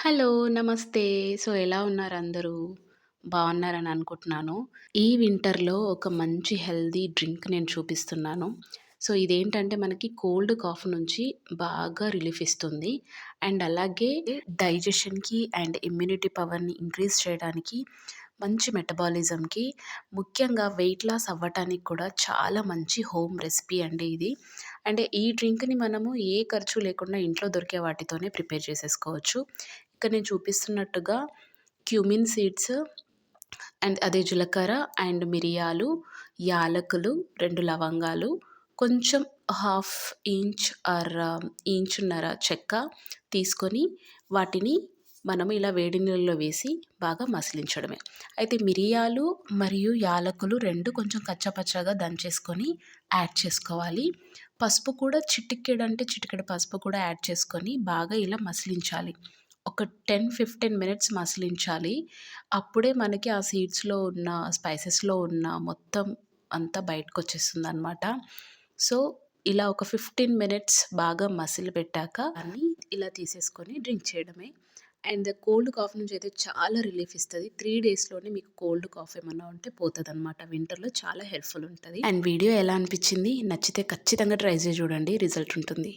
Hello! నమస్తే. ఎలా ఉన్నారు అందరూ? బావున్నారని అనుకుంటున్నాను. ఈ వింటర్‌లో ఒక మంచి హెల్తీ డ్రింక్ నేను చూపిస్తున్నాను. ఇదేంటంటే మనకి కోల్డ్, కాఫ్ నుంచి బాగా రిలీఫ్ ఇస్తుంది. అండ్ అలాగే డైజెషన్‌కి అండ్ ఇమ్యూనిటీ పవర్‌ని ఇంక్రీజ్ చేయడానికి, మంచి మెటబాలిజంకి, ముఖ్యంగా వెయిట్ లాస్ అవ్వటానికి కూడా చాలా మంచి హోమ్ రెసిపీ అండి ఇది. అంటే ఈ డ్రింక్‌ని మనము ఏ ఖర్చు లేకుండా ఇంట్లో దొరికే వాటితోనే ప్రిపేర్ చేసేసుకోవచ్చు. ఇక్కడ నేను చూపిస్తున్నట్టుగా క్యుమిన్ సీడ్స్ అండ్ అదే జీలకర్ర అండ్ మిరియాలు, యాలకులు, 2 లవంగాలు, కొంచెం హాఫ్ ఇంచ్ ఆర్ ఇంచున్నర చెక్క తీసుకొని వాటిని మనము ఇలా వేడి నీళ్ళలో వేసి బాగా మసిలించడమే. అయితే మిరియాలు మరియు యాలకులు 2 కొంచెం కచ్చాపచ్చాగా దంచేసుకొని యాడ్ చేసుకోవాలి. పసుపు కూడా చిటికెడంటే చిటికెడు పసుపు కూడా యాడ్ చేసుకొని బాగా ఇలా మసిలించాలి. ఒక 10, 15 మినిట్స్ మసిలించాలి. అప్పుడే మనకి ఆ సీడ్స్‌లో ఉన్న, స్పైసెస్‌లో ఉన్న మొత్తం అంతా బయటకొచ్చేస్తుందనమాట. సో, ఇలా ఒక 15 మినిట్స్ బాగా మసిలిపెట్టాక దాన్ని ఇలా తీసేసుకొని డ్రింక్ చేయడమే. అండ్ కోల్డ్, కాఫ్ నుంచయితే చాలా రిలీఫ్ ఇస్తది. 3 డేస్‌లోనే మీకు కోల్డ్, కాఫ్ ఏమన్నా ఉంటే పోతదనమాట. వింటర్‌లో చాలా హెల్ప్‌ఫుల్ ఉంటది. అండ్ వీడియో ఎలా అనిపిచ్చింది? నచ్చితే ఖచ్చితంగా ట్రై చేసి చూడండి. రిజల్ట్ ఉంటుంది.